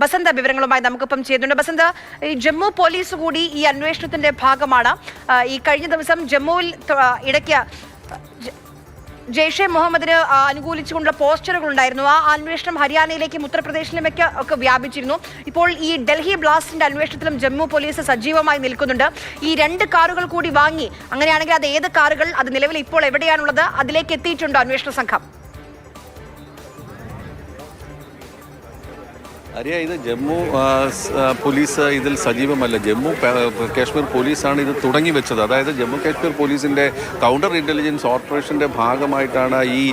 ബസന്ത വിവരങ്ങളുമായി നമുക്കിപ്പം ചെയ്യുന്നുണ്ട്. ബസന്ത, ഈ ജമ്മു പോലീസ് കൂടി ഈ അന്വേഷണത്തിന്റെ ഭാഗമാണ്. ഈ കഴിഞ്ഞ ദിവസം ജമ്മുവിൽ ഇടയ്ക്ക് ജെയ്ഷെ മുഹമ്മദിന് അനുകൂലിച്ചുകൊണ്ടുള്ള പോസ്റ്ററുകൾ ഉണ്ടായിരുന്നു. ആ അന്വേഷണം ഹരിയാനയിലേക്കും ഉത്തർപ്രദേശിലുമൊക്കെ ഒക്കെ വ്യാപിച്ചിരുന്നു. ഇപ്പോൾ ഈ ഡൽഹി ബ്ലാസ്റ്റിന്റെ അന്വേഷണത്തിലും ജമ്മു പോലീസ് സജീവമായി നിൽക്കുന്നുണ്ട്. ഈ 2 കാറുകൾ കൂടി വാങ്ങി, അങ്ങനെയാണെങ്കിൽ അത് ഏത് കാറുകൾ, അത് നിലവിൽ ഇപ്പോൾ എവിടെയാണുള്ളത്, അതിലേക്ക് എത്തിയിട്ടുണ്ടോ അന്വേഷണ സംഘം? അറിയാം, ഇത് ജമ്മു പോലീസ് ഇതിൽ സജീവമല്ല. ജമ്മു കാശ്മീർ പോലീസാണ് ഇത് തുടങ്ങി വെച്ചത്. അതായത് ജമ്മു കാശ്മീർ പോലീസിൻ്റെ കൗണ്ടർ ഇൻ്റലിജൻസ് ഓപ്പറേഷൻ്റെ ഭാഗമായിട്ടാണ് ഈ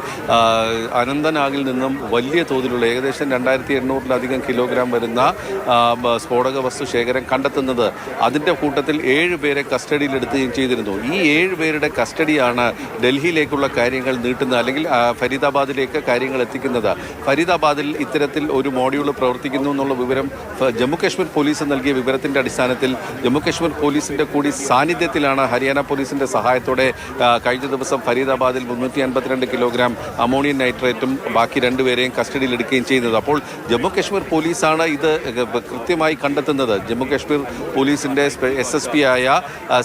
അനന്തനാഗിൽ നിന്നും വലിയ തോതിലുള്ള ഏകദേശം 2800-ലധികം കിലോഗ്രാം വരുന്ന സ്ഫോടക വസ്തു ശേഖരം കണ്ടെത്തുന്നത്. അതിൻ്റെ കൂട്ടത്തിൽ 7 പേരെ കസ്റ്റഡിയിലെടുക്കുകയും ചെയ്തിരുന്നു. ഈ 7 പേരുടെ കസ്റ്റഡിയാണ് ഡൽഹിയിലേക്കുള്ള കാര്യങ്ങൾ നീട്ടുന്നത്, അല്ലെങ്കിൽ ഫരീദാബാദിലേക്ക് കാര്യങ്ങൾ എത്തിക്കുന്നത്. ഫരീദാബാദിൽ ഇത്തരത്തിൽ ഒരു മോഡ്യൂൾ പ്രവർത്തിക്കുന്നു എന്നുള്ള വിവരം ജമ്മു കാശ്മീർ പോലീസ് നൽകിയ വിവരത്തിൻ്റെ അടിസ്ഥാനത്തിൽ ജമ്മു കാശ്മീർ പോലീസിൻ്റെ കൂടി സാന്നിധ്യത്തിലാണ് ഹരിയാന പോലീസിൻ്റെ സഹായത്തോടെ കഴിഞ്ഞ ദിവസം ഫരീദാബാദിൽ 352 കിലോഗ്രാം അമോണിയം നൈട്രേറ്റും ബാക്കി 2 പേരെയും കസ്റ്റഡിയിലെടുക്കുകയും ചെയ്യുന്നത്. അപ്പോൾ ജമ്മു കാശ്മീർ പോലീസാണ് ഇത് കൃത്യമായി കണ്ടെത്തുന്നത്. ജമ്മു കാശ്മീർ പോലീസിൻ്റെ SSP ആയ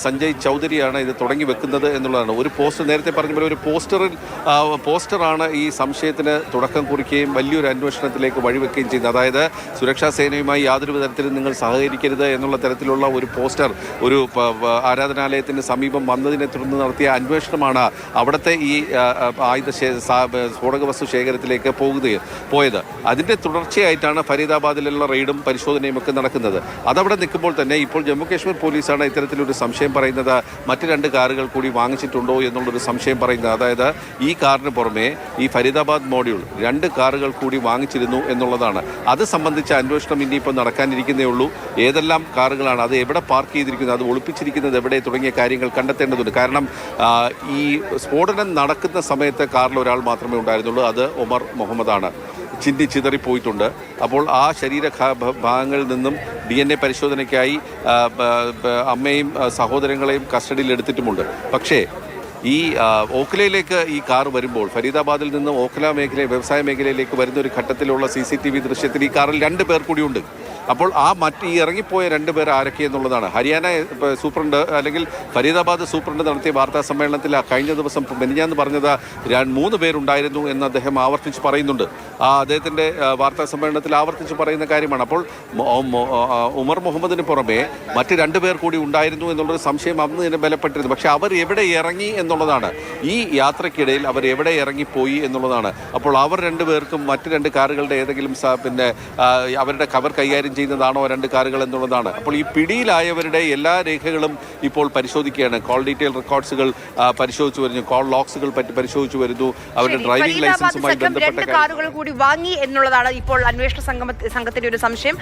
സഞ്ജയ് ചൗധരിയാണ് ഇത് തുടങ്ങി വെക്കുന്നത് എന്നുള്ളതാണ്. ഒരു പോസ്റ്റർ, നേരത്തെ പറഞ്ഞ പോലെ ഒരു പോസ്റ്ററാണ് ഈ സംശയത്തിന് തുടക്കം കുറിക്കുകയും വലിയൊരു അന്വേഷണത്തിലേക്ക് വഴിവെക്കുകയും ചെയ്യുന്നത്. അതായത് സുരക്ഷാ സേനയുമായി യാതൊരു തരത്തിലും നിങ്ങൾ സഹകരിക്കരുത് എന്നുള്ള തരത്തിലുള്ള ഒരു പോസ്റ്റർ ഒരു ആരാധനാലയത്തിന് സമീപം വന്നതിനെ തുടർന്ന് നടത്തിയ അന്വേഷണമാണ് അവിടുത്തെ ഈ സ്ഫോടക വസ്തു ശേഖരത്തിലേക്ക് പോയത്. അതിൻ്റെ തുടർച്ചയായിട്ടാണ് ഫരീദാബാദിലുള്ള റെയ്ഡും പരിശോധനയും ഒക്കെ നടക്കുന്നത്. അതവിടെ നിൽക്കുമ്പോൾ തന്നെ ഇപ്പോൾ ജമ്മു കാശ്മീർ പോലീസാണ് ഇത്തരത്തിലൊരു സംശയം പറയുന്നത്. മറ്റ് 2 കാറുകൾ കൂടി വാങ്ങിച്ചിട്ടുണ്ടോ എന്നുള്ളൊരു സംശയം പറയുന്നത്. അതായത് ഈ കാറിന് പുറമെ ഈ ഫരീദാബാദ് മോഡ്യൂൾ 2 കാറുകൾ കൂടി വാങ്ങിച്ചിരുന്നു എന്നുള്ളതാണ്. അത് സംബന്ധിച്ച അന്വേഷണം ഇനിയിപ്പോൾ നടക്കാനിരിക്കുന്നേ ഉള്ളൂ. ഏതെല്ലാം കാറുകളാണ്, അത് എവിടെ പാർക്ക് ചെയ്തിരിക്കുന്നത്, അത് ഒളിപ്പിച്ചിരിക്കുന്നത് എവിടെ തുടങ്ങിയ കാര്യങ്ങൾ കണ്ടെത്തേണ്ടതുണ്ട്. കാരണം ഈ സ്ഫോടനം നടക്കുന്ന സമയത്ത് കാറിൽ ഒരാൾ മാത്രമേ ഉണ്ടായിരുന്നുള്ളൂ. അത് ഉമർ മുഹമ്മദാണ്. ചിതറിപ്പോയിട്ടുണ്ട്. അപ്പോൾ ആ ശരീര ഭാഗങ്ങളിൽ നിന്നും DNA പരിശോധനയ്ക്കായി അമ്മയും സഹോദരങ്ങളെയും കസ്റ്റഡിയിൽ എടുത്തിട്ടുമുണ്ട്. പക്ഷേ ഈ ഓഖ്ലയിലേക്ക് ഈ കാർ വരുമ്പോൾ, ഫരീദാബാദിൽ നിന്ന് ഓഖ്ല വ്യവസായ മേഖലയിലേക്ക് വരുന്ന ഒരു ഘട്ടത്തിലുള്ള CCTV ദൃശ്യത്തിൽ ഈ കാറിൽ 2 പേർ കൂടിയുണ്ട്. അപ്പോൾ ഈ ഇറങ്ങിപ്പോയ 2 പേർ ആരൊക്കെ എന്നുള്ളതാണ്. ഹരിയാന സൂപ്രണ്ട് അല്ലെങ്കിൽ ഫരീദാബാദ് സൂപ്രണ്ട് നടത്തിയ വാർത്താ സമ്മേളനത്തിൽ കഴിഞ്ഞ ദിവസം മെനിഞ്ഞാന്ന് പറഞ്ഞത് 3 പേരുണ്ടായിരുന്നു എന്ന് അദ്ദേഹം ആവർത്തിച്ച് പറയുന്നുണ്ട്. അദ്ദേഹത്തിൻ്റെ വാർത്താ സമ്മേളനത്തിൽ ആവർത്തിച്ച് പറയുന്ന കാര്യമാണ്. അപ്പോൾ ഉമർ മുഹമ്മദിന് പുറമെ മറ്റ് 2 പേർ കൂടി ഉണ്ടായിരുന്നു എന്നുള്ളൊരു സംശയം അന്ന് തന്നെ ബലപ്പെട്ടിരുന്നു. പക്ഷേ അവർ എവിടെ ഇറങ്ങി എന്നുള്ളതാണ്, ഈ യാത്രക്കിടയിൽ അവർ എവിടെ ഇറങ്ങിപ്പോയി എന്നുള്ളതാണ്. അപ്പോൾ അവർ 2 പേർക്കും മറ്റ് 2 കാറുകളുടെ ഏതെങ്കിലും അവരുടെ കവർ കൈകാര്യം ചെയ്യുന്നതാണോ 2 കാറുകൾ എന്നുള്ളതാണ്. അപ്പോൾ ഈ പിടിയിലായവരുടെ എല്ലാ രേഖകളും ഇപ്പോൾ പരിശോധിക്കുകയാണ്. കോൾ ഡീറ്റെയിൽ റെക്കോർഡ്സുകൾ പരിശോധിച്ചു വരുന്നു, കോൾ ലോഗ്സുകൾ പരിശോധിച്ചു വരുന്നു. അവരുടെ ഡ്രൈവിംഗ് ലൈസൻസുമായി ബന്ധപ്പെട്ട കാറുകൾ കൂടി വാങ്ങി എന്നുള്ളതാണ് ഇപ്പോൾ അന്വേഷണ സംഘത്തിന്റെ ഒരു സംശയം.